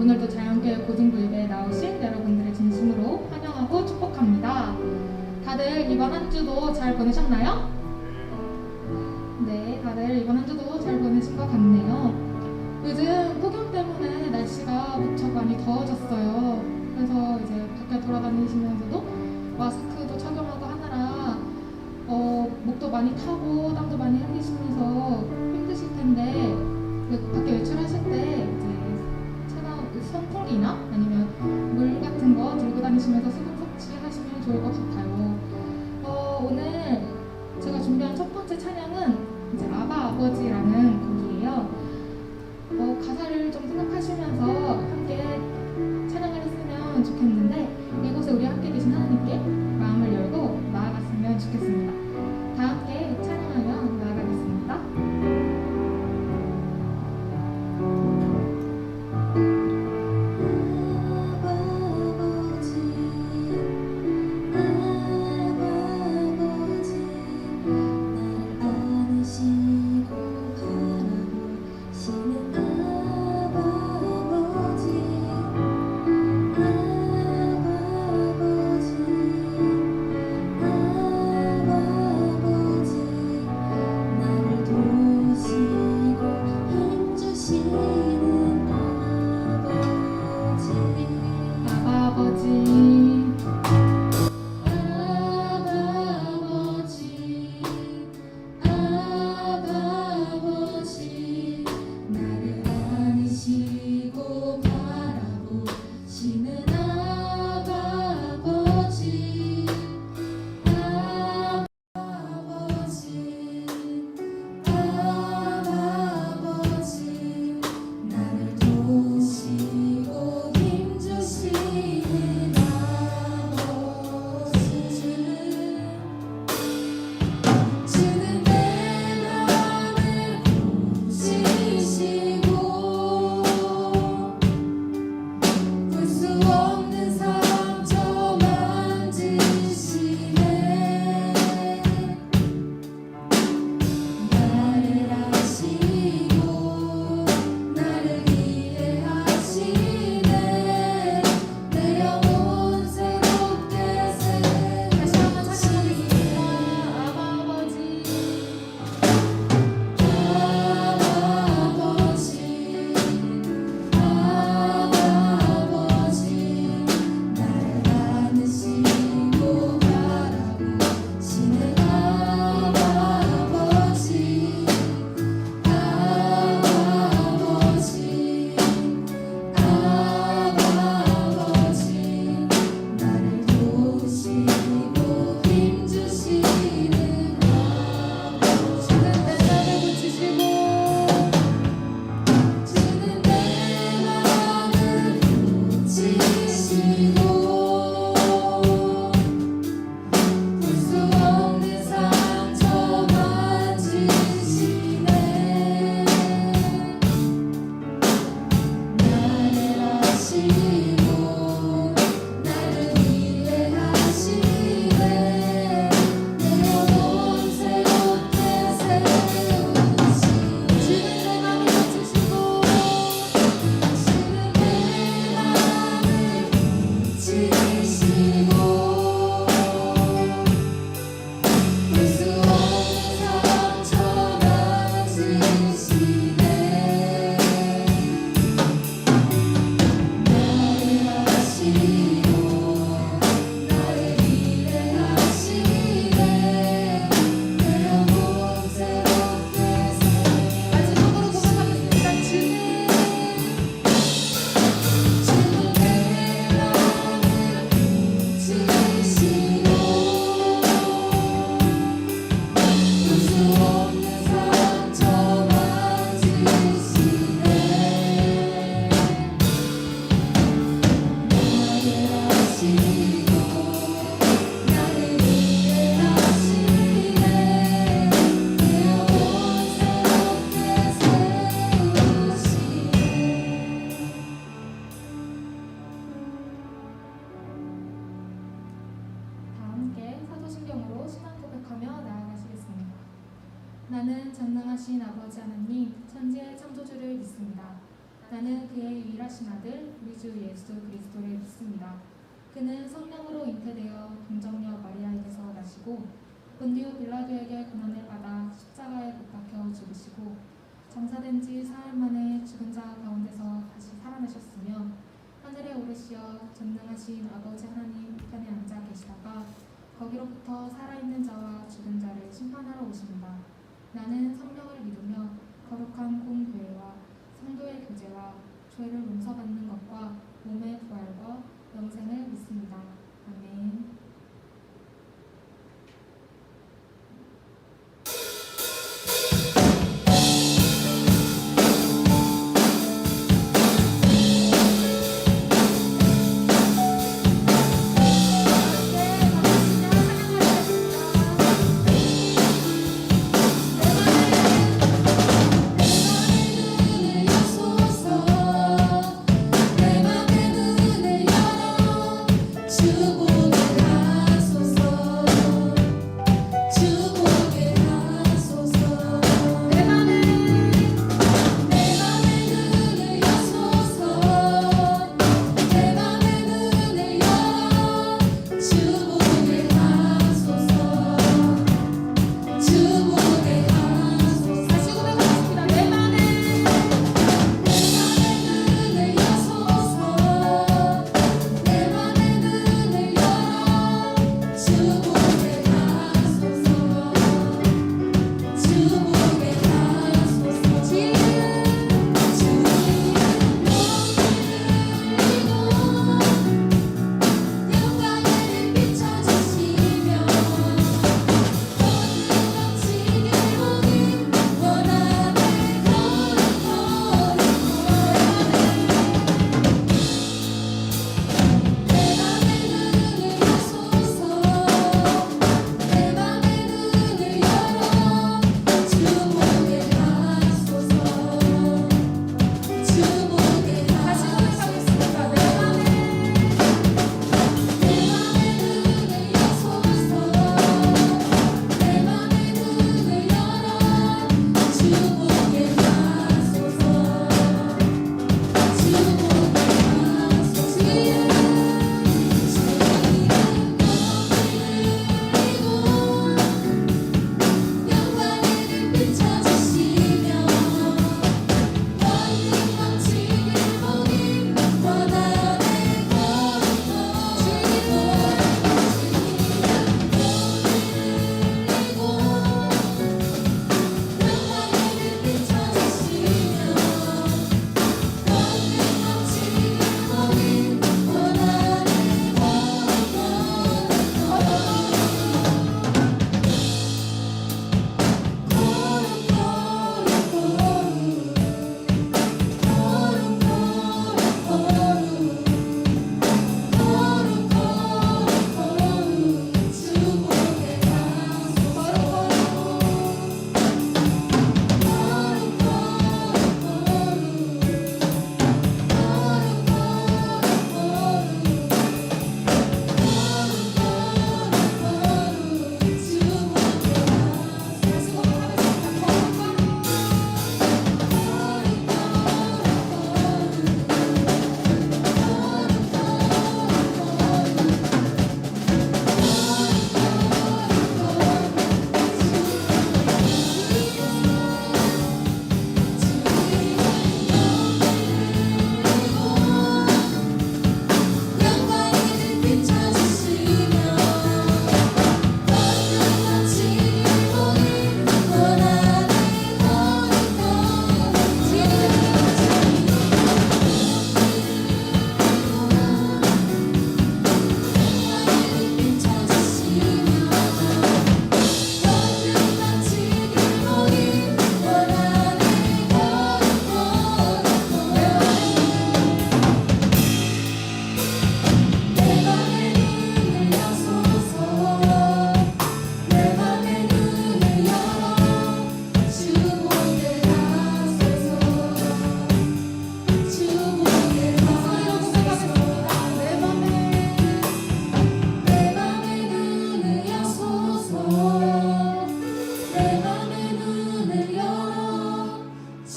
오늘도 자연교회 고등부 예배에 나오신 여러분들을 진심으로 환영하고 축복합니다. 다들 이번 한 주도 잘 보내셨나요? 네, 다들 이번 한 주도 잘 보내신 것 같네요. 요즘 폭염 때문에 날씨가 무척 많이 더워졌어요. 그래서 이제 밖에 돌아다니시면서도 마스크도 착용하고 하느라 목도 많이 타고 땀도 많이 흘리시면서 힘드실 텐데 밖에 외출하실 때 이제 선풍기나 아니면 물 같은 거 들고 다니시면서 수분 섭취하시면 좋을 것 같아요. 오늘 제가 준비한 첫 번째 찬양은 이제 아바 아버지라는 곡이에요. 가사를 좀 생각하시면서 함께 찬양을 했으면 좋겠는데 이곳에 우리 함께 계신 하나님께 마음을 열고 나아갔으면 좋겠습니다. 다 함께 찬양하며 나아가겠습니다. 나는 전능하신 아버지 하나님, 천지의 창조주를 믿습니다. 나는 그의 유일하신 아들 우리 주 예수 그리스도를 믿습니다. 그는 성령으로 잉태되어 동정녀 마리아에게서 나시고 본디오 빌라도에게 고난을 받아 십자가에 못 박혀 죽으시고 장사된 지 사흘 만에 죽은 자 가운데서 다시 살아나셨으며 하늘에 오르시어 전능하신 아버지 하나님 우편에 앉아 계시다가 거기로부터 살아있는 자와 죽은 자를 심판하러 오십니다. 나는 성령을 믿으며 거룩한 공교회와 성도의 교제와 죄를 용서받는 것과 몸의 부활과 영생을 믿습니다. 아멘.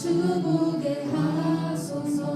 주보게 하소서.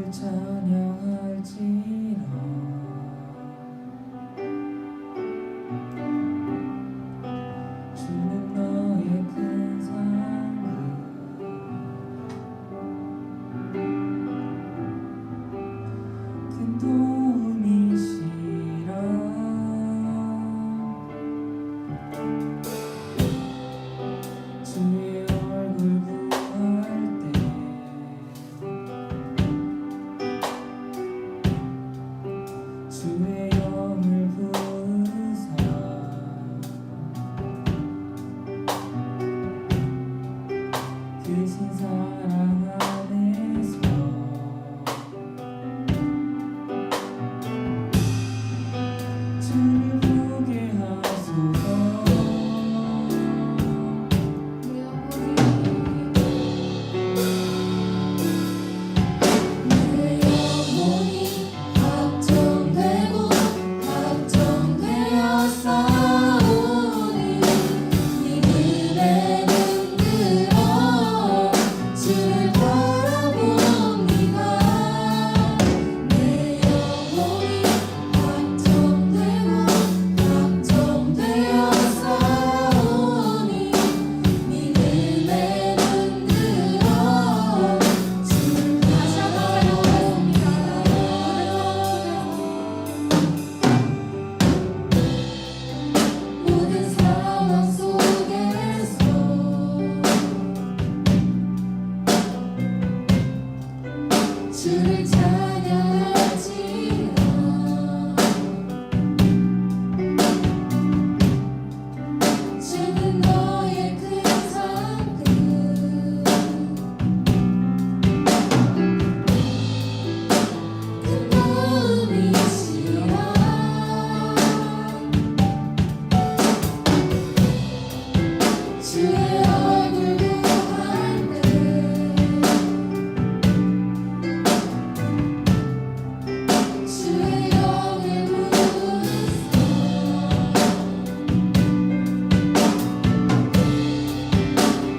주를 찬양할지라. 주는 너의 큰 상급, 큰 도움이시라. 주의 얼굴 구할 때 주의 영을 부으사 크신 사랑 안에서 주를 보게 하소서. 내 영혼이 확정되고 확정되어 싸우니 믿음의 눈 들어 주를 바라봅니다. 내 영혼이 확정되고 확정되어 싸우니 믿음의 눈 들어 주를 바라봅니다. 모든 상황 속에서 주를 찬양할지라. 주는 너의 큰 상급, 큰 도움이시라. 주의 얼굴 구할 때 주의 영을 부으사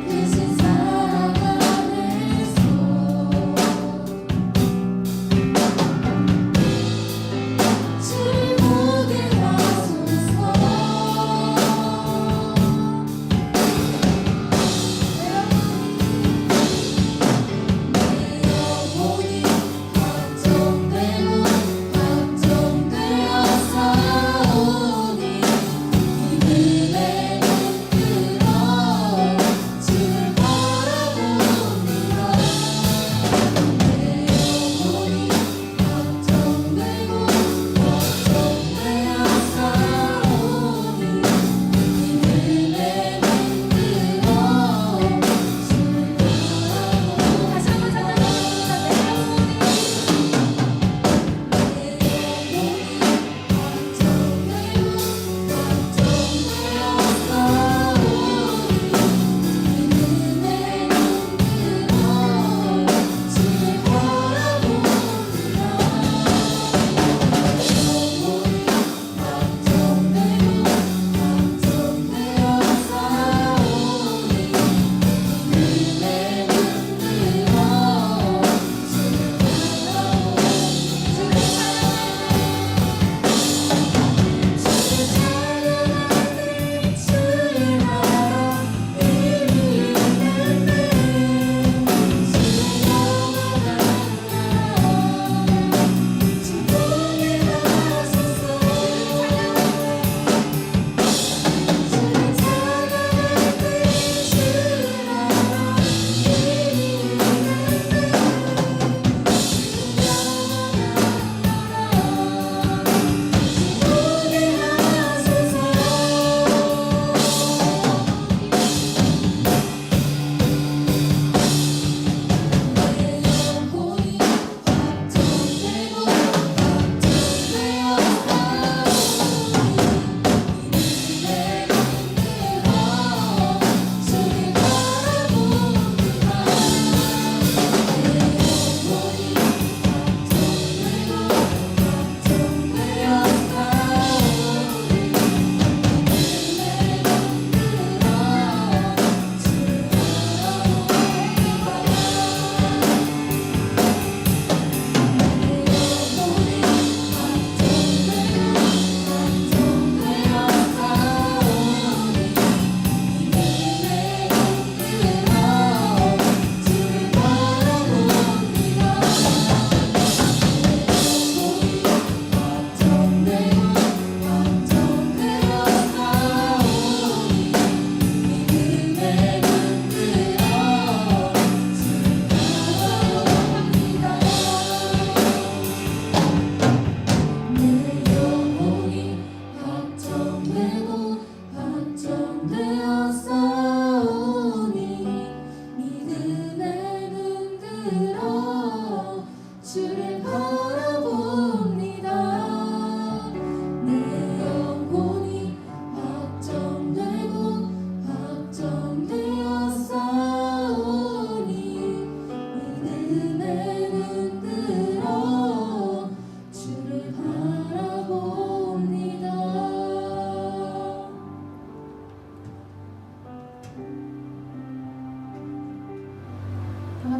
크신 사랑 안에서 주를 보게 하소서.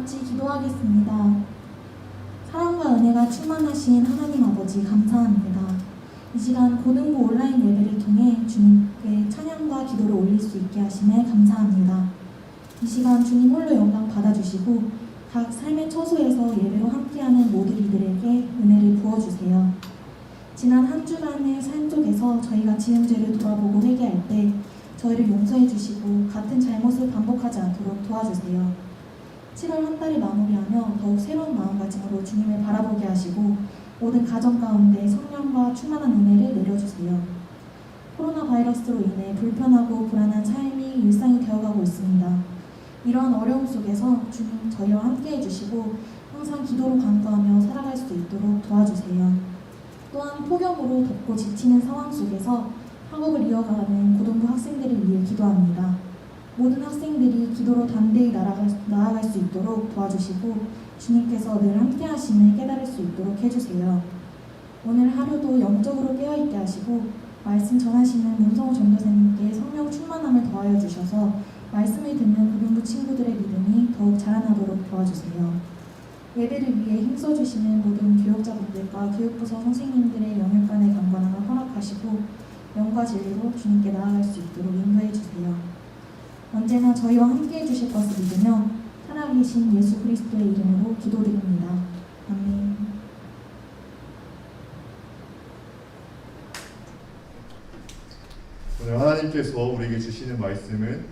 같이 기도하겠습니다. 사랑과 은혜가 충만하신 하나님 아버지 감사합니다. 이 시간 고등부 온라인 예배를 통해 주님께 찬양과 기도를 올릴 수 있게 하심에 감사합니다. 이 시간 주님 홀로 영광 받아주시고 각 삶의 처소에서 예배로 함께하는 모든 이들에게 은혜를 부어주세요. 지난 한 주간의 삶 속에서 저희가 지은 죄를 돌아보고 회개할 때 저희를 용서해 주시고 같은 잘못을 반복하지 않도록 도와주세요. 7월 한 달을 마무리하며 더욱 새로운 마음가짐으로 주님을 바라보게 하시고 모든 가정 가운데 성령과 충만한 은혜를 내려주세요. 코로나 바이러스로 인해 불편하고 불안한 삶이 일상이 되어가고 있습니다. 이러한 어려움 속에서 주님 저희와 함께 해주시고 항상 기도로 간구하며 살아갈 수 있도록 도와주세요. 또한 폭염으로 덥고 지치는 상황 속에서 학업을 이어가는 고등부 학생들을 위해 기도합니다. 모든 학생들이 기도로 담대히 나아갈 수 있도록 도와주시고 주님께서 늘 함께 하심을 깨달을 수 있도록 해주세요. 오늘 하루도 영적으로 깨어있게 하시고 말씀 전하시는 문성호 전도사님께 성령 충만함을 더하여 주셔서 말씀을 듣는 고등부 친구들의 믿음이 더욱 자라나도록 도와주세요. 예배를 위해 힘써주시는 모든 교육자분들과 교육부서 선생님들의 영육간의 강건함을 허락하시고 영과 진리로 주님께 나아갈 수 있도록 인도해 주세요. 언제나 저희와 함께 해주실 것을 믿으며 살아계신 예수 그리스도의 이름으로 기도드립니다. 아멘. 오늘 하나님께서 우리에게 주시는 말씀은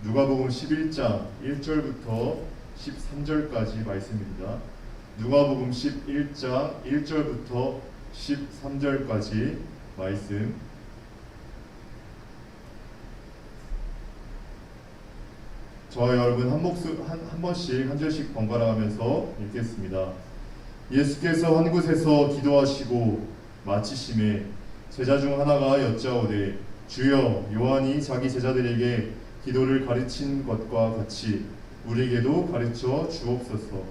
누가복음 11장 1절부터 13절까지 말씀입니다. 누가복음 11장 1절부터 13절까지 말씀. 저와 여러분 한 번씩 한 절씩 번갈아 가면서 읽겠습니다. 예수께서 한 곳에서 기도하시고 마치심에 제자 중 하나가 여짜오되 주여, 요한이 자기 제자들에게 기도를 가르친 것과 같이 우리에게도 가르쳐 주옵소서.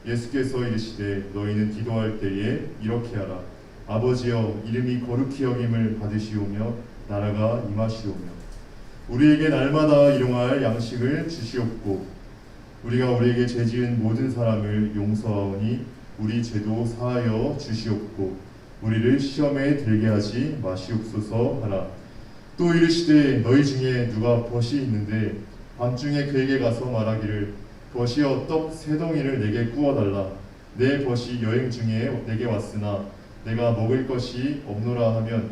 예수께서 이르시되 너희는 기도할 때에 이렇게 하라. 아버지여, 이름이 거룩히 여김을 받으시오며 나라가 임하시오며 우리에게 날마다 일용할 양식을 주시옵고 우리가 우리에게 죄지은 모든 사람을 용서하오니 우리 죄도 사하여 주시옵고 우리를 시험에 들게 하지 마시옵소서 하라. 또 이르시되 너희 중에 누가 벗이 있는데 밤중에 그에게 가서 말하기를 벗이여 떡 세 덩이를 내게 구워달라. 내 벗이 여행 중에 내게 왔으나 내가 먹을 것이 없노라 하면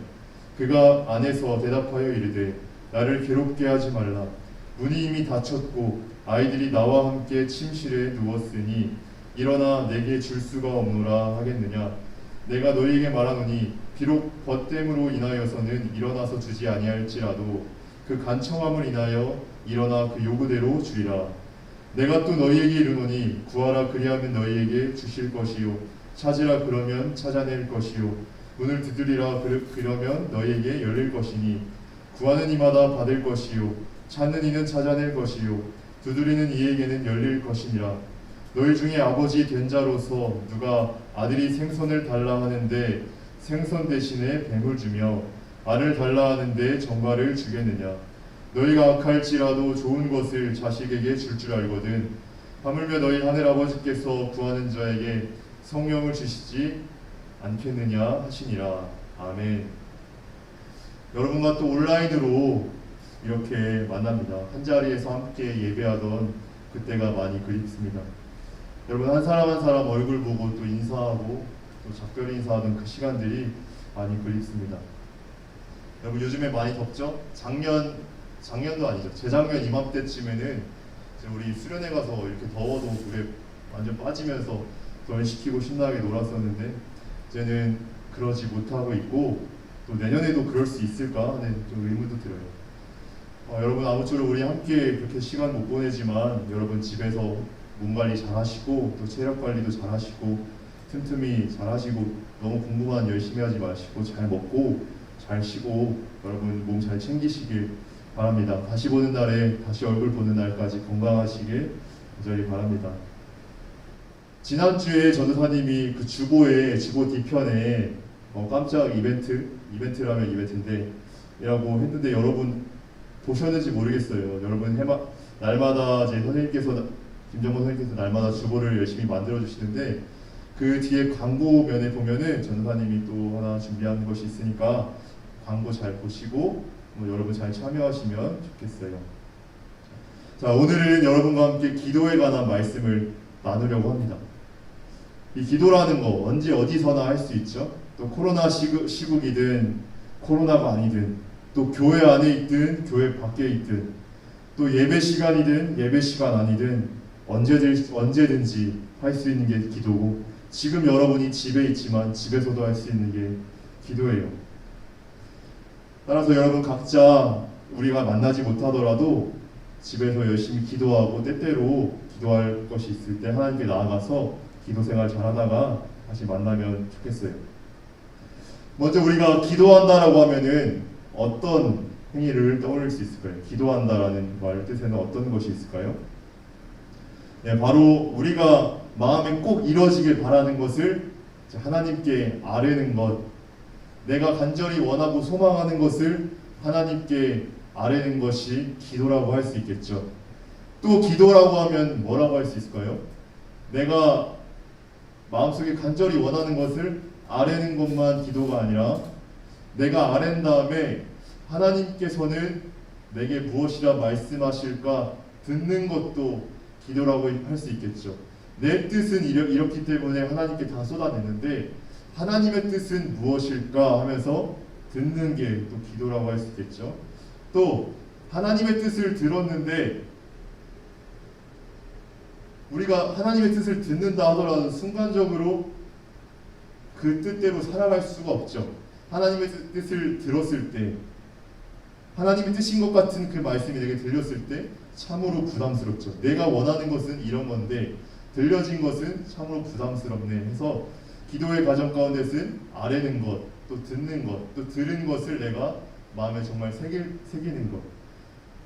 그가 안에서 대답하여 이르되 나를 괴롭게 하지 말라. 문이 이미 닫혔고 아이들이 나와 함께 침실에 누웠으니 일어나 내게 줄 수가 없노라 하겠느냐. 내가 너희에게 말하노니 비록 벗됨으로 인하여서는 일어나서 주지 아니할지라도 그 간청함을 인하여 일어나 그 요구대로 주리라. 내가 또 너희에게 이르노니 구하라 그리하면 너희에게 주실 것이요 찾으라 그러면 찾아낼 것이요 문을 두드리라 그러면 너희에게 열릴 것이니 구하는 이마다 받을 것이요 찾는 이는 찾아낼 것이요 두드리는 이에게는 열릴 것이니라. 너희 중에 아버지 된 자로서 누가 아들이 생선을 달라 하는데 생선 대신에 뱀을 주며 알을 달라 하는데 정갈을 주겠느냐. 너희가 악할지라도 좋은 것을 자식에게 줄 줄 알거든 하물며 너희 하늘아버지께서 구하는 자에게 성령을 주시지 않겠느냐 하시니라. 아멘. 여러분과 또 온라인으로 이렇게 만납니다. 한자리에서 함께 예배하던 그때가 많이 그립습니다. 여러분 한 사람 한 사람 얼굴 보고 또 인사하고 또 작별 인사하던 그 시간들이 많이 그립습니다. 여러분 요즘에 많이 덥죠? 작년도 아니죠. 재작년 이맘때쯤에는 우리 수련회 가서 이렇게 더워도 물에 완전 빠지면서 덜시키고 신나게 놀았었는데 이제는 그러지 못하고 있고 또 내년에도 그럴 수 있을까 하는 좀 의문도 들어요. 여러분 아무쪼록 우리 함께 그렇게 시간 못 보내지만 여러분 집에서 몸 관리 잘 하시고 또 체력 관리도 잘 하시고 틈틈이 잘 하시고 너무 공부만 열심히 하지 마시고 잘 먹고 잘 쉬고 여러분 몸 잘 챙기시길 바랍니다. 다시 보는 날에 다시 얼굴 보는 날까지 건강하시길 간절히 바랍니다. 지난주에 전도사님이 그 주보 뒤편에 깜짝 이벤트라면 이벤트인데 라고 했는데 여러분 보셨는지 모르겠어요. 여러분 날마다 제 선생님께서 김정모 선생님께서 날마다 주보를 열심히 만들어 주시는데 그 뒤에 광고면에 보면은 전도사님이 또 하나 준비한 것이 있으니까 광고 잘 보시고 여러분 잘 참여하시면 좋겠어요. 자, 오늘은 여러분과 함께 기도에 관한 말씀을 나누려고 합니다. 이 기도라는 거 언제 어디서나 할 수 있죠. 또 코로나 시국이든 코로나가 아니든 또 교회 안에 있든 교회 밖에 있든 또 예배 시간이든 예배 시간 아니든 언제든지 할 수 있는 게 기도고 지금 여러분이 집에 있지만 집에서도 할 수 있는 게 기도예요. 따라서 여러분 각자 우리가 만나지 못하더라도 집에서 열심히 기도하고 때때로 기도할 것이 있을 때 하나님께 나아가서 기도 생활 잘하다가 다시 만나면 좋겠어요. 먼저 우리가 기도한다라고 하면은 어떤 행위를 떠올릴 수 있을까요? 기도한다라는 말 뜻에는 어떤 것이 있을까요? 네, 바로 우리가 마음에 꼭 이루어지길 바라는 것을 하나님께 아뢰는 것, 내가 간절히 원하고 소망하는 것을 하나님께 아뢰는 것이 기도라고 할 수 있겠죠. 또 기도라고 하면 뭐라고 할 수 있을까요? 내가 마음속에 간절히 원하는 것을 아뢰는 것만 기도가 아니라 내가 아뢰는 다음에 하나님께서는 내게 무엇이라 말씀하실까 듣는 것도 기도라고 할 수 있겠죠. 내 뜻은 이렇기 때문에 하나님께 다 쏟아냈는데 하나님의 뜻은 무엇일까 하면서 듣는 게 또 기도라고 할 수 있겠죠. 또 하나님의 뜻을 들었는데 우리가 하나님의 뜻을 듣는다 하더라도 순간적으로 그 뜻대로 살아갈 수가 없죠. 하나님의 뜻을 들었을 때 하나님의 뜻인 것 같은 그 말씀이 내게 들렸을 때 참으로 부담스럽죠. 내가 원하는 것은 이런 건데 들려진 것은 참으로 부담스럽네 해서 기도의 과정 가운데서는 아뢰는 것, 또 듣는 것, 또 들은 것을 내가 마음에 정말 새기는 것,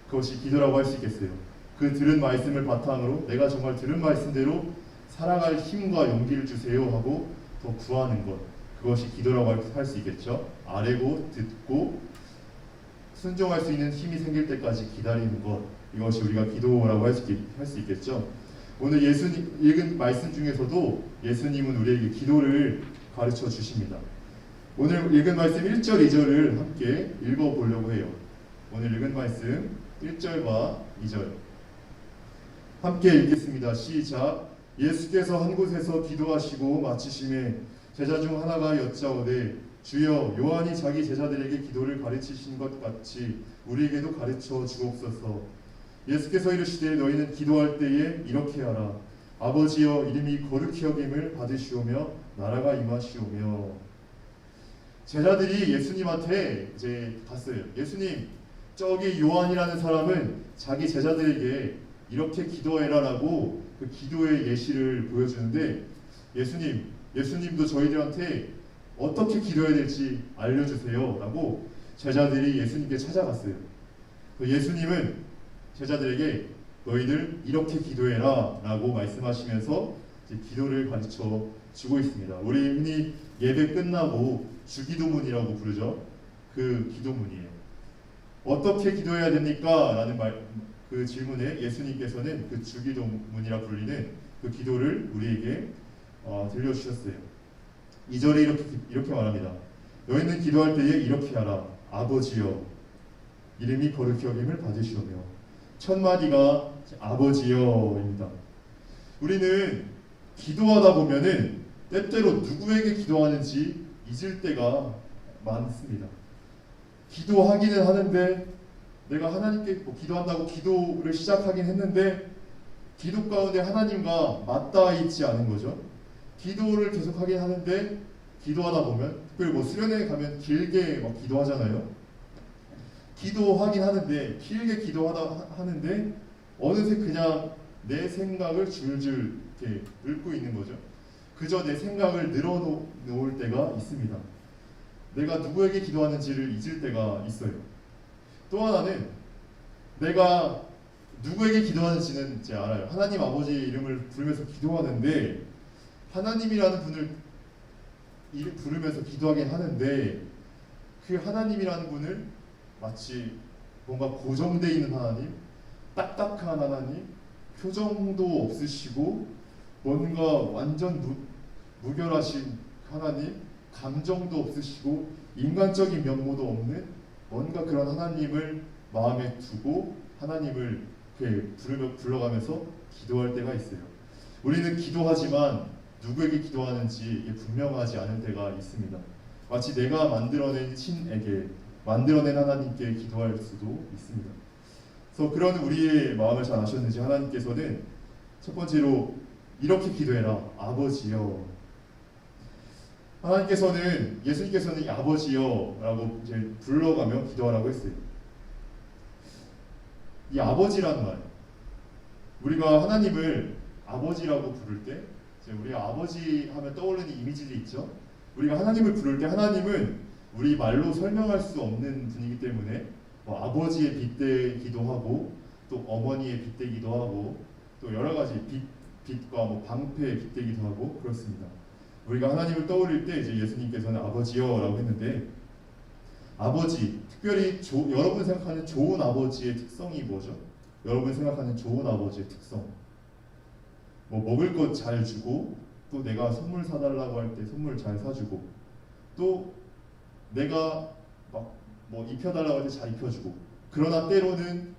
그것이 기도라고 할 수 있겠어요. 그 들은 말씀을 바탕으로 내가 정말 들은 말씀대로 살아갈 힘과 용기를 주세요 하고 더 구하는 것, 그것이 기도라고 할 수 있겠죠. 아뢰고 듣고 순종할 수 있는 힘이 생길 때까지 기다리는 것, 이것이 우리가 기도라고 할 수 있겠죠. 오늘 예수님 읽은 말씀 중에서도 예수님은 우리에게 기도를 가르쳐 주십니다. 오늘 읽은 말씀 1절, 2절을 함께 읽어보려고 해요. 오늘 읽은 말씀 1절과 2절 함께 읽겠습니다. 시작. 예수께서 한 곳에서 기도하시고 마치심에 제자 중 하나가 여짜오되 주여 요한이 자기 제자들에게 기도를 가르치신 것 같이 우리에게도 가르쳐 주옵소서. 예수께서 이르시되 너희는 기도할 때에 이렇게 하라. 아버지여 이름이 거룩히 여김을 받으시오며 나라가 임하시오며. 제자들이 예수님한테 이제 갔어요. 예수님, 저기 요한이라는 사람은 자기 제자들에게 이렇게 기도해라라고 그 기도의 예시를 보여주는데 예수님도 저희들한테 어떻게 기도해야 될지 알려주세요라고 제자들이 예수님께 찾아갔어요. 예수님은 제자들에게 너희들 이렇게 기도해라라고 말씀하시면서 이제 기도를 가르쳐 주고 있습니다. 우리 흔히 예배 끝나고 주기도문이라고 부르죠. 그 기도문이에요. 어떻게 기도해야 됩니까? 라는 그 질문에 예수님께서는 그 주기도문이라 불리는 그 기도를 우리에게 들려주셨어요. 2절에 이렇게 말합니다. 너희는 기도할 때에 이렇게 하라. 아버지여 이름이 거룩히 여김을 받으시오며. 첫 마디가 아버지여입니다. 우리는 기도하다 보면은 때때로 누구에게 기도하는지 잊을 때가 많습니다. 기도하기는 하는데 내가 하나님께 기도한다고 기도를 시작하긴 했는데 기도 가운데 하나님과 맞닿아 있지 않은 거죠. 기도를 계속하긴 하는데 기도하다 보면 특별히 수련회에 가면 길게 기도하잖아요. 기도하긴 하는데 길게 기도하는데 어느새 그냥 내 생각을 줄줄 이렇게 읊고 있는 거죠. 그저 내 생각을 늘어놓을 때가 있습니다. 내가 누구에게 기도하는지를 잊을 때가 있어요. 또 하나는 내가 누구에게 기도하는지는 이제 알아요. 하나님 아버지 이름을 부르면서 기도하는데 하나님이라는 분을 부르면서 기도하긴 하는데 그 하나님이라는 분을 마치 뭔가 고정되어 있는 하나님, 딱딱한 하나님, 표정도 없으시고 뭔가 완전 무결하신 하나님, 감정도 없으시고 인간적인 면모도 없는 뭔가 그런 하나님을 마음에 두고 하나님을 이렇게 불러가면서 기도할 때가 있어요. 우리는 기도하지만 누구에게 기도하는지 이게 분명하지 않은 때가 있습니다. 마치 내가 만들어낸 신에게, 만들어낸 하나님께 기도할 수도 있습니다. 그래서 그런 우리의 마음을 잘 아셨는지 하나님께서는 첫 번째로 이렇게 기도해라. 아버지여. 하나님께서는, 예수님께서는 아버지여 라고 이제 불러가며 기도하라고 했어요. 이 아버지란 말, 우리가 하나님을 아버지라고 부를 때 이제 우리가 아버지 하면 떠오르는 이미지들이 있죠. 우리가 하나님을 부를 때 하나님은 우리 말로 설명할 수 없는 분이기 때문에 뭐 아버지의 빗대기도 하고 또 어머니의 빗대기도 하고 또 여러 가지 빛과 뭐 방패의 빗대기도 하고 그렇습니다. 우리가 하나님을 떠올릴 때 이제 예수님께서는 아버지여라고 했는데, 아버지, 특별히 여러분 생각하는 좋은 아버지의 특성이 뭐죠? 여러분 생각하는 좋은 아버지의 특성, 뭐 먹을 것 잘 주고, 또 내가 선물 사달라고 할 때 선물 잘 사주고, 또 내가 막 뭐 입혀달라고 할 때 잘 입혀주고, 그러나 때로는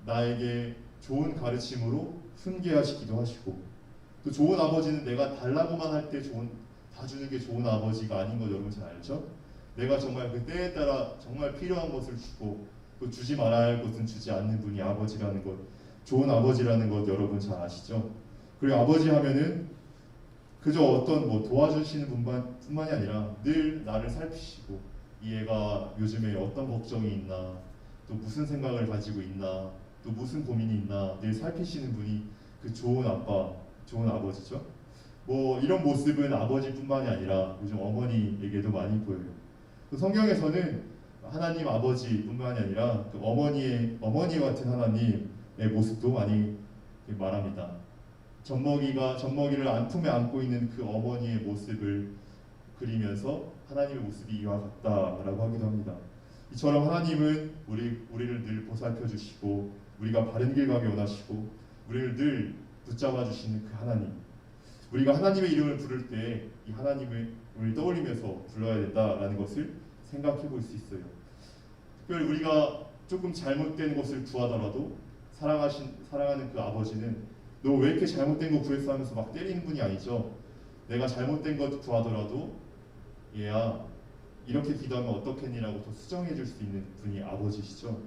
나에게 좋은 가르침으로 훈계하시기도 하시고, 또 좋은 아버지는 내가 달라고만 할 때 다 주는 게 좋은 아버지가 아닌 거 여러분 잘 알죠? 내가 정말 그 때에 따라 정말 필요한 것을 주고 또 주지 말아야 할 것은 주지 않는 분이 아버지라는 것, 좋은 아버지라는 것 여러분 잘 아시죠? 그리고 아버지 하면은 그저 어떤 뭐 도와주시는 뿐만이 아니라 늘 나를 살피시고, 이 애가 요즘에 어떤 걱정이 있나, 또 무슨 생각을 가지고 있나, 또 무슨 고민이 있나 늘 살피시는 분이 그 좋은 아빠, 좋은 아버지죠. 뭐 이런 모습은 아버지뿐만이 아니라 요즘 어머니에게도 많이 보여요. 또 성경에서는 하나님 아버지뿐만이 아니라 그 어머니 같은 하나님의 모습도 많이 말합니다. 젖먹이를 품에 안고 있는 그 어머니의 모습을 그리면서 하나님의 모습이 이와 같다라고 하기도 합니다. 이처럼 하나님은 우리를 늘 보살펴 주시고, 우리가 바른 길 가기 원하시고, 우리를 늘 붙잡아 주시는 그 하나님. 우리가 하나님의 이름을 부를 때 이 하나님을 떠올리면서 불러야 된다라는 것을 생각해 볼 수 있어요. 특별히 우리가 조금 잘못된 것을 구하더라도 사랑하는 그 아버지는 너 왜 이렇게 잘못된 거 구했어 하면서 막 때리는 분이 아니죠. 내가 잘못된 것 구하더라도 얘야 이렇게 기도하면 어떻겠니라고 더 수정해 줄 수 있는 분이 아버지시죠.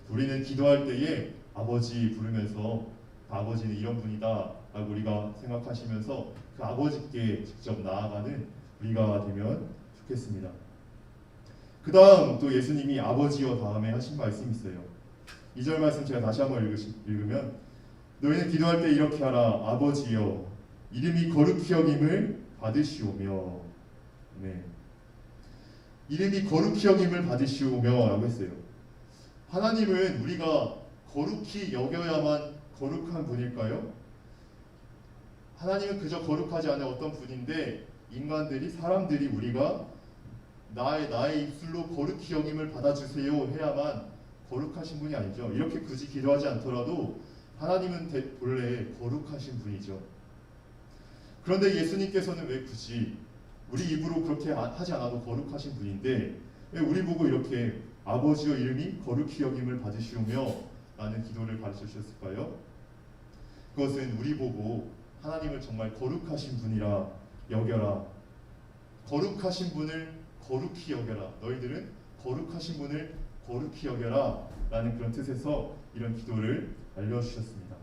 우리는 기도할 때에 아버지 부르면서 아버지는 이런 분이다 라고 우리가 생각하시면서 그 아버지께 직접 나아가는 우리가 되면 좋겠습니다. 그 다음 또 예수님이 아버지여 다음에 하신 말씀이 있어요. 2절 말씀 제가 다시 한번 읽으면, 너희는 기도할 때 이렇게 하라. 아버지여 이름이 거룩히 여김을 받으시오며. 네. 이름이 거룩히 여김을 받으시오며 라고 했어요. 하나님은 우리가 거룩히 여겨야만 거룩한 분일까요? 하나님은 그저 거룩하지 않은 어떤 분인데, 사람들이 우리가 나의 입술로 거룩히 여김을 받아주세요 해야만 거룩하신 분이 아니죠. 이렇게 굳이 기도하지 않더라도 하나님은 본래 거룩하신 분이죠. 그런데 예수님께서는 왜 굳이 우리 입으로 그렇게 하지 않아도 거룩하신 분인데 왜 우리 보고 이렇게 아버지여 이름이 거룩히 여김을 받으시오며 라는 기도를 가르쳐 주셨을까요? 그것은 우리 보고 하나님을 정말 거룩하신 분이라 여겨라. 거룩하신 분을 거룩히 여겨라. 너희들은 거룩하신 분을 거룩히 여겨라 라는 그런 뜻에서 이런 기도를 알려주셨습니다.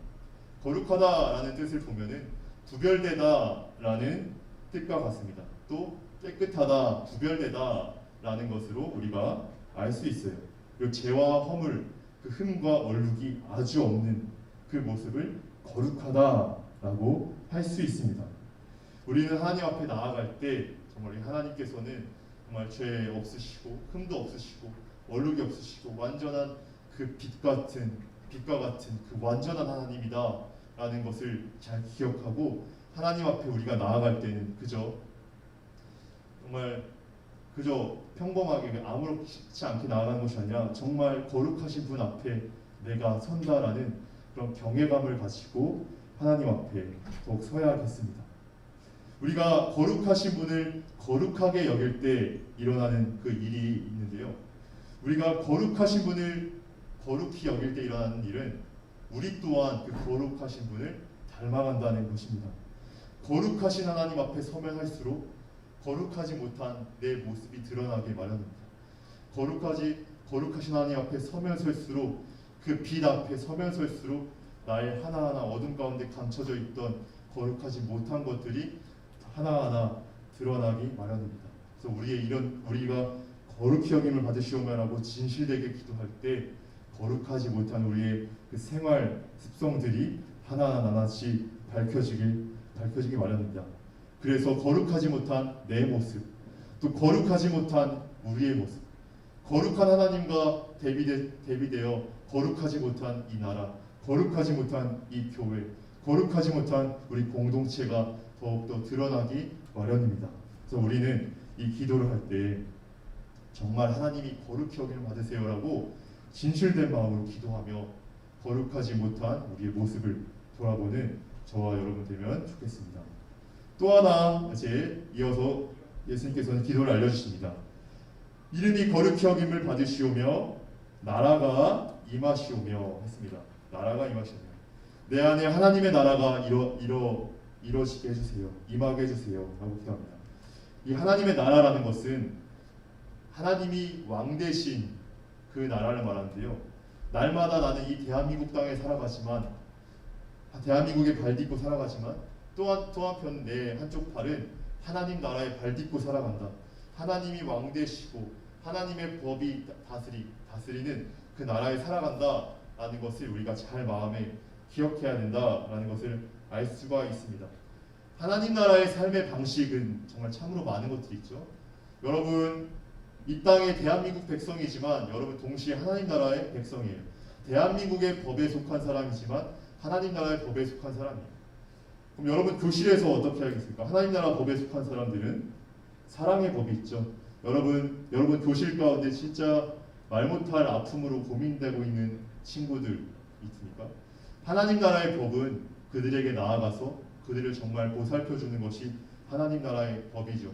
거룩하다라는 뜻을 보면은 구별되다 라는 뜻과 같습니다. 또 깨끗하다, 구별되다 라는 것으로 우리가 알 수 있어요. 그리고 죄와 허물, 그 흠과 얼룩이 아주 없는 그 모습을 거룩하다라고 할 수 있습니다. 우리는 하나님 앞에 나아갈 때 정말 하나님께서는 정말 죄 없으시고 흠도 없으시고 얼룩이 없으시고 완전한 그 빛과 같은 그 완전한 하나님이다 라는 것을 잘 기억하고 하나님 앞에 우리가 나아갈 때는 그저 평범하게 아무렇지 않게 나아가는 것이 아니라 정말 거룩하신 분 앞에 내가 선다라는 그런 경외감을 가지고 하나님 앞에 더욱 서야겠습니다. 우리가 거룩하신 분을 거룩하게 여길 때 일어나는 그 일이 있는데요. 우리가 거룩하신 분을 거룩히 여길 때 일어나는 일은 우리 또한 그 거룩하신 분을 닮아간다는 것입니다. 거룩하신 하나님 앞에 서면 할수록 거룩하지 못한 내 모습이 드러나게 마련입니다. 거룩하신 하나님 앞에 서면 설수록 그 빛 앞에 서면 설수록 나의 하나하나 어둠 가운데 감춰져 있던 거룩하지 못한 것들이 하나하나 드러나기 마련입니다. 그래서 우리가 거룩히 여김을 받으시오며라고 진실되게 기도할 때 거룩하지 못한 우리의 그 생활 습성들이 하나하나씩 밝혀지기 마련입니다. 그래서 거룩하지 못한 내 모습, 또 거룩하지 못한 우리의 모습, 거룩한 하나님과 대비되어 거룩하지 못한 이 나라, 거룩하지 못한 이 교회, 거룩하지 못한 우리 공동체가 더욱더 드러나기 마련입니다. 그래서 우리는 이 기도를 할 때 정말 하나님이 거룩히 여김을 받으세요라고 진실된 마음으로 기도하며 거룩하지 못한 우리의 모습을 돌아보는 저와 여러분 되면 좋겠습니다. 또 하나 이어서 예수님께서는 기도를 알려주십니다. 이름이 거룩히 여김을 받으시오며 나라가 임하시오며 했습니다. 나라가 임하시오며 내 안에 하나님의 나라가 이루어지게 해주세요. 임하게 해주세요 라고 기도합니다. 이 하나님의 나라라는 것은 하나님이 왕 대신 그 나라를 말하는데요. 날마다 나는 이 대한민국 땅에 살아가지만 대한민국에 발 딛고 살아가지만 또 한편 내 한쪽 팔은 하나님 나라에 발 딛고 살아간다. 하나님이 왕 되시고 하나님의 법이 다스리는 그 나라에 살아간다라는 것을 우리가 잘 마음에 기억해야 된다라는 것을 알 수가 있습니다. 하나님 나라의 삶의 방식은 정말 참으로 많은 것들이 있죠. 여러분 이 땅의 대한민국 백성이지만 여러분 동시에 하나님 나라의 백성이에요. 대한민국의 법에 속한 사람이지만 하나님 나라의 법에 속한 사람이에요. 그럼 여러분 교실에서 어떻게 하겠습니까? 하나님 나라 법에 속한 사람들은 사랑의 법이 있죠. 여러분 교실 가운데 진짜 말 못할 아픔으로 고민되고 있는 친구들 있습니까? 하나님 나라의 법은 그들에게 나아가서 그들을 정말 보살펴주는 것이 하나님 나라의 법이죠.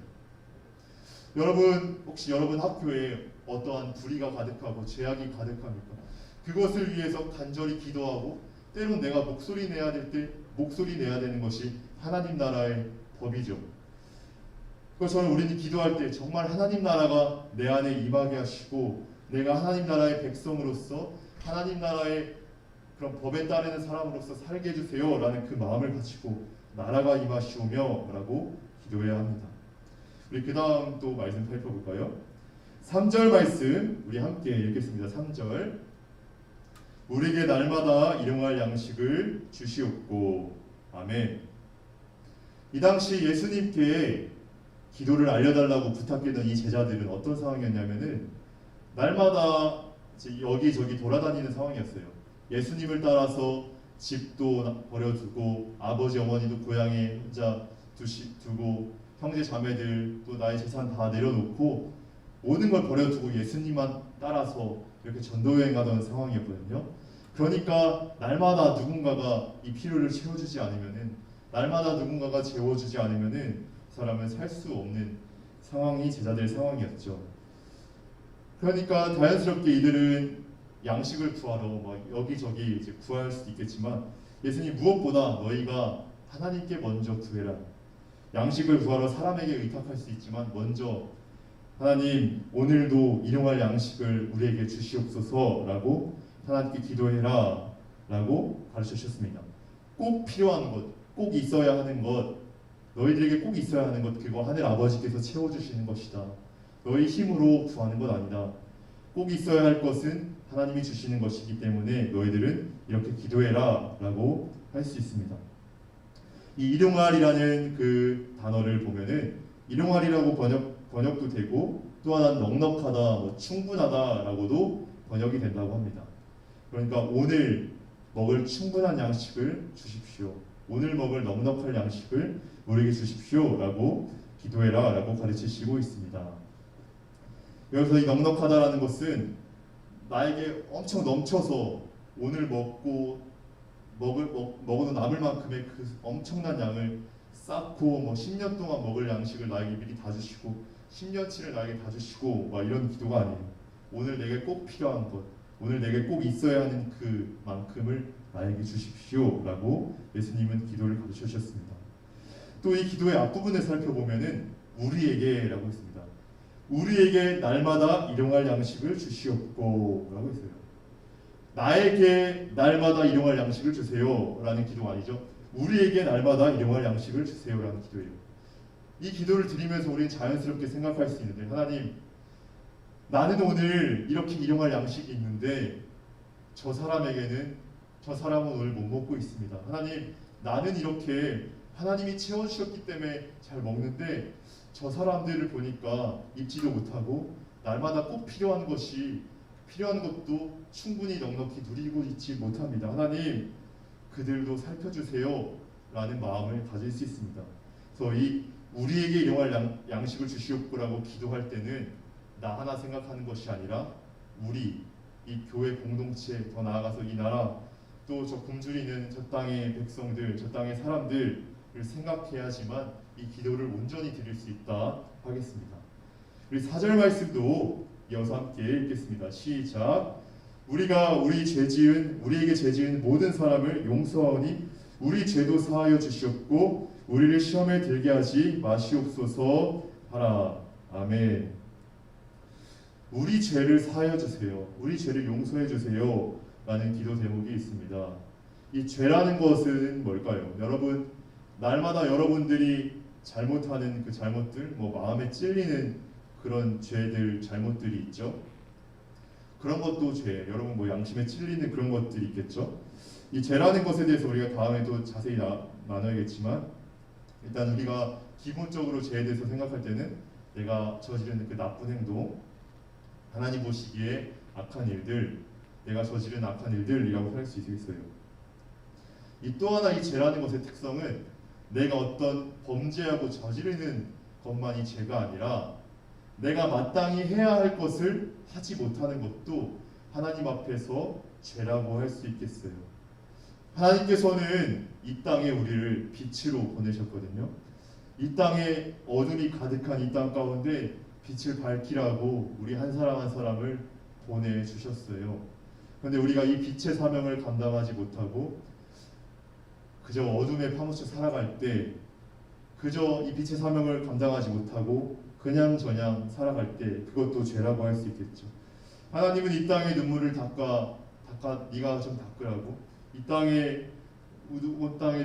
여러분 혹시 여러분 학교에 어떠한 불의가 가득하고 죄악이 가득합니까? 그것을 위해서 간절히 기도하고 때론 내가 목소리 내야 될 때 목소리 내야 되는 것이 하나님 나라의 법이죠. 그래서 우리는 기도할 때 정말 하나님 나라가 내 안에 임하게 하시고 내가 하나님 나라의 백성으로서 하나님 나라의 그런 법에 따르는 사람으로서 살게 해주세요 라는 그 마음을 가지고 나라가 임하시오며 라고 기도해야 합니다. 우리 그 다음 또 말씀 살펴볼까요? 3절 말씀 우리 함께 읽겠습니다. 3절 우리에게 날마다 일용할 양식을 주시옵고 아멘. 이 당시 예수님께 기도를 알려달라고 부탁했던 이 제자들은 어떤 상황이었냐면은 날마다 여기저기 돌아다니는 상황이었어요. 예수님을 따라서 집도 버려두고 아버지 어머니도 고향에 혼자 두고 형제 자매들 또 나의 재산 다 내려놓고 모든 걸 버려두고 예수님만 따라서 이렇게 전도여행하던 상황이었거든요. 그러니까 날마다 누군가가 이 필요를 채워주지 않으면은 날마다 누군가가 재워주지 않으면은 그 사람은 살 수 없는 상황이 제자들의 상황이었죠. 그러니까 자연스럽게 이들은 양식을 구하러 여기저기 이제 구할 수도 있겠지만 예수님 무엇보다 너희가 하나님께 먼저 구해라. 양식을 구하러 사람에게 의탁할 수 있지만 먼저 하나님 오늘도 일용할 양식을 우리에게 주시옵소서라고 하나님께 기도해라 라고 가르쳐 주셨습니다. 꼭 필요한 것, 꼭 있어야 하는 것, 너희들에게 꼭 있어야 하는 것 그거 하늘 아버지께서 채워주시는 것이다. 너희 힘으로 구하는 것 아니다. 꼭 있어야 할 것은 하나님이 주시는 것이기 때문에 너희들은 이렇게 기도해라 라고 할 수 있습니다. 이 일용할이라는 그 단어를 보면은 일용할이라고 번역도 되고 또 하나는 넉넉하다, 충분하다라고도 번역이 된다고 합니다. 그러니까 오늘 먹을 충분한 양식을 주십시오. 오늘 먹을 넉넉할 양식을 우리에게 주십시오라고 기도해라라고 가르치시고 있습니다. 여기서 이 넉넉하다라는 것은 나에게 엄청 넘쳐서 오늘 먹고 먹어도 남을 만큼의 그 엄청난 양을 쌓고 뭐 10년 동안 먹을 양식을 나에게 미리 다 주시고 10년치를 나에게 다 주시고 막 이런 기도가 아니에요. 오늘 내게 꼭 필요한 것, 오늘 내게 꼭 있어야 하는 그만큼을 나에게 주십시오라고 예수님은 기도를 가르쳐 주셨습니다. 또 이 기도의 앞부분을 살펴보면은 우리에게라고 했습니다. 우리에게 날마다 일용할 양식을 주시옵고라고 했어요. 나에게 날마다 일용할 양식을 주세요라는 기도가 아니죠. 우리에게 날마다 일용할 양식을 주세요라는 기도예요. 이 기도를 드리면서 우리는 자연스럽게 생각할 수 있는데, 하나님, 나는 오늘 이렇게 일용할 양식이 있는데 저 사람은 오늘 못 먹고 있습니다. 하나님, 나는 이렇게 하나님이 채워주셨기 때문에 잘 먹는데 저 사람들을 보니까 입지도 못하고 날마다 꼭 필요한 것도 충분히 넉넉히 누리고 있지 못합니다. 하나님, 그들도 살펴주세요 라는 마음을 가질 수 있습니다. 그래서 이 우리에게 일용할 양식을 주시옵고라고 기도할 때는 나 하나 생각하는 것이 아니라 우리 이 교회 공동체, 더 나아가서 이 나라, 또 저 굶주려 있는 저 땅의 백성들, 저 땅의 사람들을 생각해야지만 이 기도를 온전히 드릴 수 있다 하겠습니다. 우리 4절 말씀도 이어서 함께 읽겠습니다. 시작. 우리에게 죄 지은 모든 사람을 용서하오니 우리 죄도 사하여 주시옵고 우리를 시험에 들게 하지 마시옵소서 하라. 아멘. 우리 죄를 사하여 주세요. 우리 죄를 용서해 주세요 라는 기도 제목이 있습니다. 이 죄라는 것은 뭘까요? 여러분, 날마다 여러분들이 잘못하는 그 잘못들, 마음에 찔리는 그런 죄들, 잘못들이 있죠. 그런 것도 죄. 여러분 양심에 찔리는 그런 것들이 있겠죠. 이 죄라는 것에 대해서 우리가 다음에 또 자세히 나눠야겠지만, 일단 우리가 기본적으로 죄에 대해서 생각할 때는 내가 저지른 그 나쁜 행동, 하나님 보시기에 악한 일들, 내가 저지른 악한 일들이라고 할 수 있겠어요. 또 하나 이 죄라는 것의 특성은 내가 어떤 범죄하고 저지르는 것만이 죄가 아니라 내가 마땅히 해야 할 것을 하지 못하는 것도 하나님 앞에서 죄라고 할 수 있겠어요. 하나님께서는 이 땅에 우리를 빛으로 보내셨거든요. 이 땅에 어둠이 가득한 이 땅 가운데 빛을 밝히라고 우리 한 사람 한 사람을 보내주셨어요. 그런데 우리가 이 빛의 사명을 감당하지 못하고 그저 어둠에 파묻혀 살아갈 때, 그저 이 빛의 사명을 감당하지 못하고 그냥저냥 살아갈 때 그것도 죄라고 할 수 있겠죠. 하나님은 이 땅의 눈물을 닦아 네가 좀 닦으라고, 이 땅에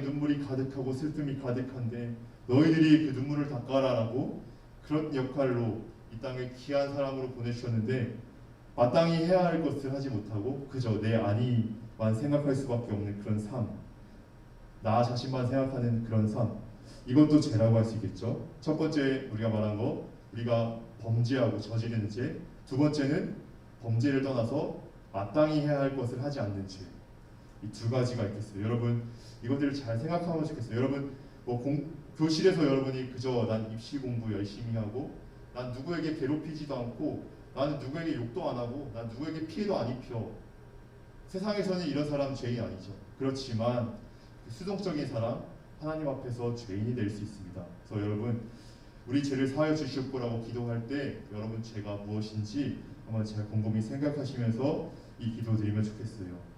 눈물이 가득하고 슬픔이 가득한데 너희들이 그 눈물을 닦아라라고 그런 역할로 이 땅에 귀한 사람으로 보내주셨는데 마땅히 해야 할 것을 하지 못하고 그저 내 안위만 생각할 수밖에 없는 그런 삶, 나 자신만 생각하는 그런 삶, 이것도 죄라고 할 수 있겠죠. 첫 번째 우리가 말한 거, 우리가 범죄하고 저지르는 죄. 두 번째는 범죄를 떠나서 마땅히 해야 할 것을 하지 않는 죄. 이 두 가지가 있겠어요. 여러분, 이것들을 잘 생각하면 좋겠어요. 여러분, 교실에서 여러분이 그저 난 입시 공부 열심히 하고 난 누구에게 괴롭히지도 않고 나는 누구에게 욕도 안 하고 난 누구에게 피해도 안 입혀. 세상에서는 이런 사람 죄인이 아니죠. 그렇지만 수동적인 사람, 하나님 앞에서 죄인이 될 수 있습니다. 그래서 여러분, 우리 죄를 사하여 주시옵고라고 기도할 때 여러분 죄가 무엇인지 한번 잘 곰곰이 생각하시면서 이 기도 드리면 좋겠어요.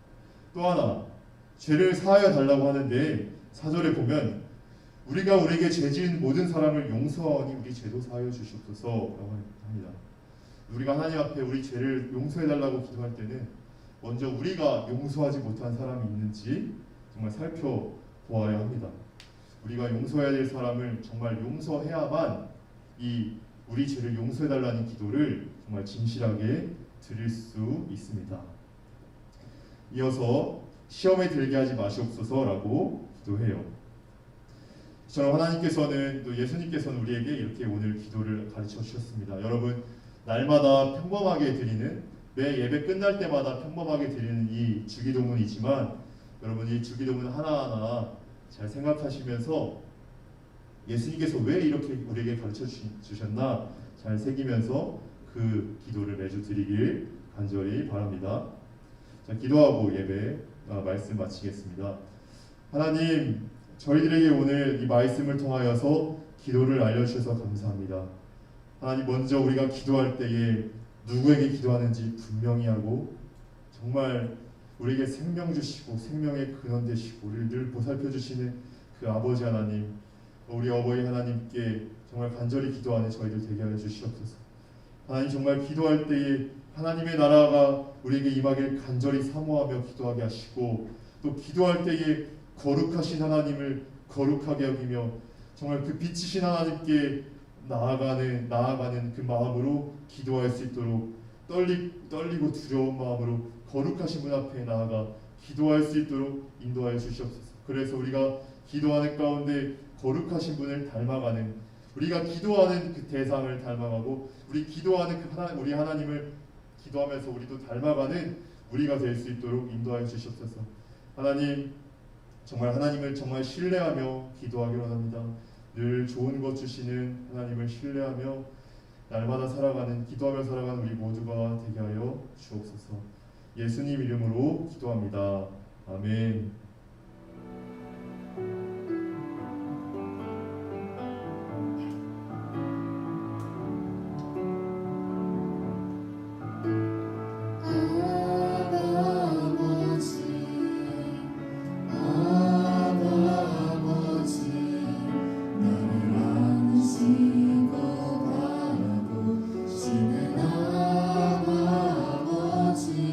또 하나, 죄를 사하여 달라고 하는데 4절에 보면 우리에게 죄 지은 모든 사람을 용서하니 우리 죄도 사하여 주시옵소서라고 합니다. 우리가 하나님 앞에 우리 죄를 용서해 달라고 기도할 때는 먼저 우리가 용서하지 못한 사람이 있는지 정말 살펴보아야 합니다. 우리가 용서해야 될 사람을 정말 용서해야만 이 우리 죄를 용서해 달라는 기도를 정말 진실하게 드릴 수 있습니다. 이어서 시험에 들게 하지 마시옵소서라고 기도해요. 저는 하나님께서는 또 예수님께서는 우리에게 이렇게 오늘 기도를 가르쳐 주셨습니다. 여러분, 날마다 평범하게 드리는, 매 예배 끝날 때마다 평범하게 드리는 이 주기도문이지만 여러분, 이 주기도문 하나하나 잘 생각하시면서 예수님께서 왜 이렇게 우리에게 가르쳐 주셨나 잘 새기면서 그 기도를 매주 드리길 간절히 바랍니다. 자, 기도하고 예배 말씀 마치겠습니다. 하나님, 저희들에게 오늘 이 말씀을 통하여서 기도를 알려주셔서 감사합니다. 하나님, 먼저 우리가 기도할 때에 누구에게 기도하는지 분명히 하고 정말 우리에게 생명 주시고 생명의 근원 되시고 우리를 늘 보살펴 주시는 그 아버지 하나님, 우리 어버이 하나님께 정말 간절히 기도하는 저희들 되게 하여 주시옵소서. 하나님, 정말 기도할 때에 하나님의 나라가 우리에게 임하길 간절히 사모하며 기도하게 하시고 또 기도할 때에 거룩하신 하나님을 거룩하게 여기며 정말 그 빛이신 하나님께 나아가는 그 마음으로 기도할 수 있도록 떨리고 두려운 마음으로 거룩하신 분 앞에 나아가 기도할 수 있도록 인도하여 주시옵소서. 그래서 우리가 기도하는 가운데 거룩하신 분을 닮아가는, 우리가 기도하는 그 대상을 닮아가고 우리 기도하는 우리 하나님을 기도하면서 우리도 닮아가는 우리가 될 수 있도록 인도하여 주시옵소서. 하나님, 정말 하나님을 정말 신뢰하며 기도하기로 합니다. 늘 좋은 것 주시는 하나님을 신뢰하며 날마다 기도하며 살아가는 우리 모두가 되게 하여 주옵소서. 예수님 이름으로 기도합니다. 아멘. 아버지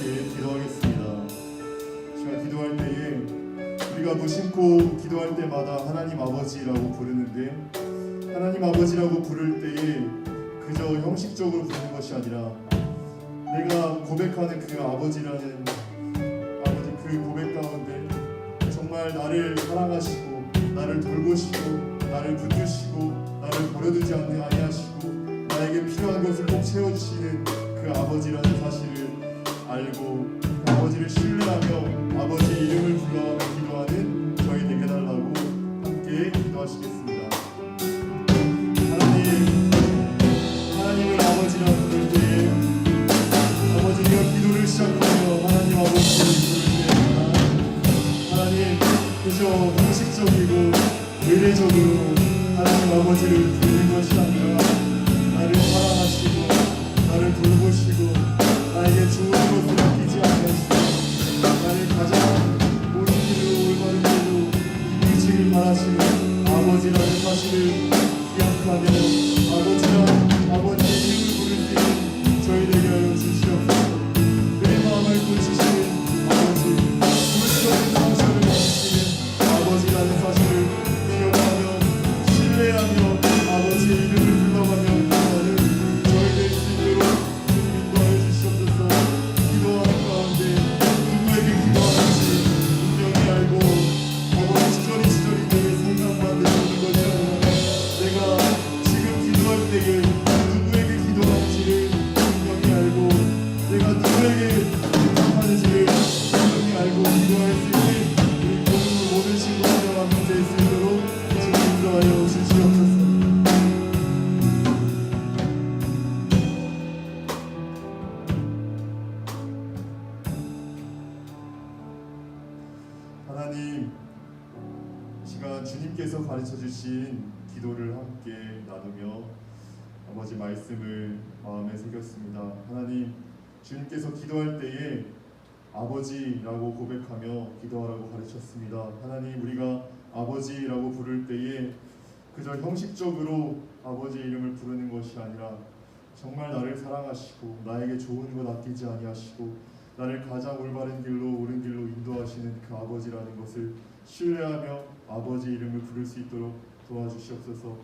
함께 기도하겠습니다. 시간 기도할 때에 우리가 무심코 기도할 때마다 하나님 아버지라고 부르는데, 하나님 아버지라고 부를 때에 그저 형식적으로 부르는 것이 아니라 내가 고백하는 그 아버지라는 그 고백 가운데 정말 나를 사랑하시고 나를 돌보시고 나를 붙드시고 나를 버려두지 아니하시고 나에게 필요한 것을 꼭 채워주시는 그 아버지라는 사실을 알고 그 아버지를 신뢰하며 아버지 이름을 불러하며 기도하는 저희 되게 달라고 함께 기도하시겠습니다. 하나님을 아버지라 부를 때에 아버지가 기도를 시작하며 하나님 아버지를 부를 때에 하나님 그저 형식적이고 의례적으로 하나님 아버지를 부르는 것이 아니라 나를 사랑하시고 나를 돌보시고 나에게 좋은 것을 아끼지 않으시고 나를 가장 옳은 길로 올바른 길로 이끄시길 바라시는 아버지라는 사실을 기억하며 아버지의 이름을 부를 때 저희 되게 하여 주시옵소서. 내 마음을 고치시는 아버지, 불쌍한 상처를 만지시는 아버지라는 사실을 기억하며 신뢰하며 아버지의 이름을 불러가며 기도하는 저희 될 수 있도록 인도하여 주시옵소서. 기도하는 가운데 누구에게 기도하는지 분명히 알고 아버지 지저리 내 생각만 내주는 것이 아니라 내가 지금 기도할 때에 누구에게 기도하는지를 분명히 알고 내가 누구에게 기도하는지를 분명히 알고 기도할 수 있는 우리 모든 친구 한 명 한 명 될 수 있도록 주님 인도하여 주시옵소서. 하나님, 이 시간 주님께서 가르쳐 주신 기도를 함께 나누며 아버지 말씀을 마음에 새겼습니다. 하나님, 주님께서 기도할 때에 아버지라고 고백하며 기도하라고 가르쳤습니다. 하나님, 우리가 아버지라고 부를 때에 그저 형식적으로 아버지 이름을 부르는 것이 아니라 정말 나를 사랑하시고 나에게 좋은 것 아끼지 아니하시고 나를 가장 올바른 길로 옳은 길로 인도하시는 그 아버지라는 것을 신뢰하며 아버지 이름을 부를 수 있도록 도와주시옵소서.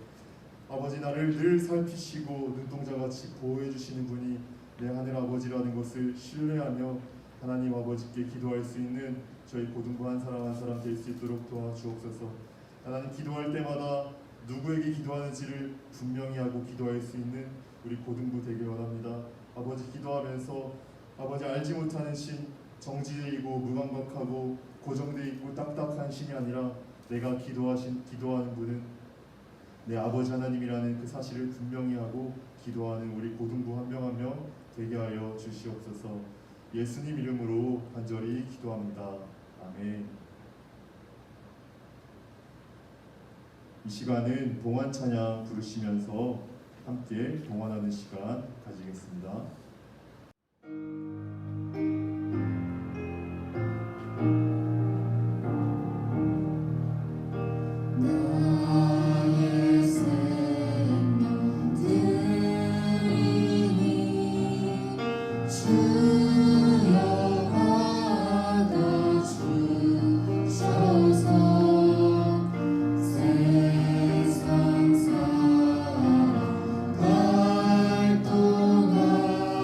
아버지, 나를 늘 살피시고 눈동자같이 보호해 주시는 분이 내 하늘 아버지라는 것을 신뢰하며 하나님 아버지께 기도할 수 있는 저희 고등부 한 사람 될 수 있도록 도와주옵소서. 하나님, 기도할 때마다 누구에게 기도하는지를 분명히 하고 기도할 수 있는 우리 고등부 되길 원합니다. 아버지, 기도하면서 아버지 알지 못하는 신, 정지되어 있고 무감각하고 고정되어 있고 딱딱한 신이 아니라 내가 기도하는 분은 내 아버지 하나님이라는 그 사실을 분명히 하고 기도하는 우리 고등부 한 명 한 명 되게 하여 주시옵소서. 예수님 이름으로 간절히 기도합니다. 아멘. 이 시간은 동안 찬양 부르시면서 함께 동안하는 시간 가지겠습니다. 나의 생명 드리니 주여 받아주셔서 세상 살아갈 동안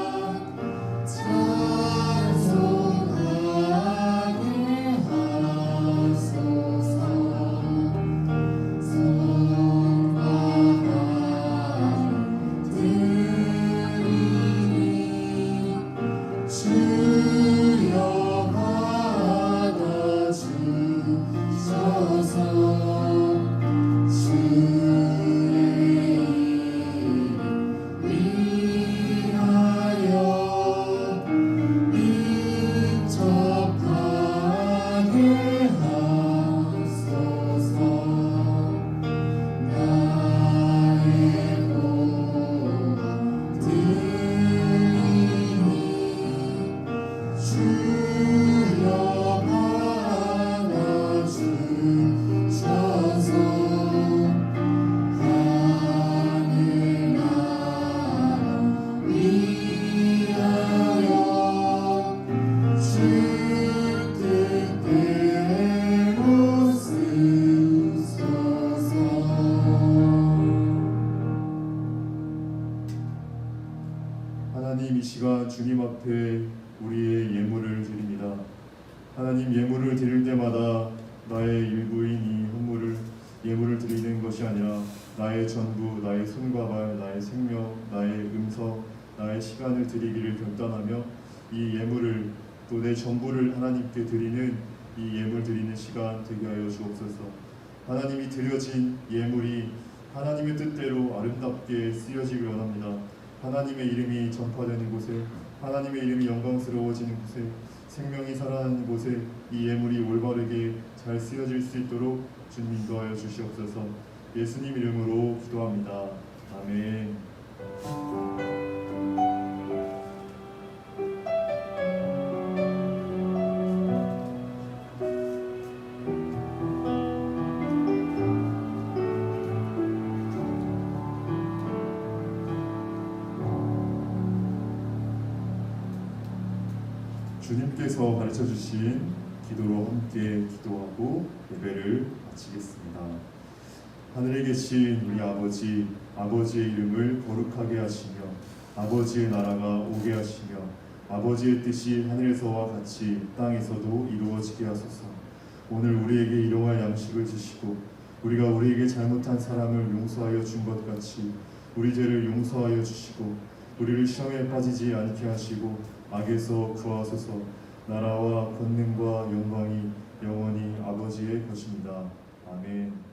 주님 앞에 우리의 예물을 드립니다. 하나님, 예물을 드릴 때마다 나의 일부인 이 예물을 드리는 것이 아니라 나의 전부, 나의 손과 발, 나의 생명, 나의 음성, 나의 시간을 드리기를 결단하며 이 예물을 또 내 전부를 하나님께 드리는 이 예물 드리는 시간 되게 하여 주옵소서. 하나님이 드려진 예물이 하나님의 뜻대로 아름답게 쓰여지길 원합니다. 하나님의 이름이 전파되는 곳에, 하나님의 이름이 영광스러워지는 곳에, 생명이 살아나는 곳에 이 예물이 올바르게 잘 쓰여질 수 있도록 주님 인도하여 주시옵소서. 예수님 이름으로 기도합니다. 아멘. 주님께서 가르쳐 주신 기도로 함께 기도하고 예배를 마치겠습니다. 하늘에 계신 우리 아버지, 아버지의 이름을 거룩하게 하시며 아버지의 나라가 오게 하시며 아버지의 뜻이 하늘에서와 같이 땅에서도 이루어지게 하소서. 오늘 우리에게 일용할 양식을 주시고 우리가 우리에게 잘못한 사람을 용서하여 준 것 같이 우리 죄를 용서하여 주시고 우리를 시험에 빠지지 않게 하시고 악에서 구하소서. 나라와 권능과 영광이 영원히 아버지의 것입니다. 아멘.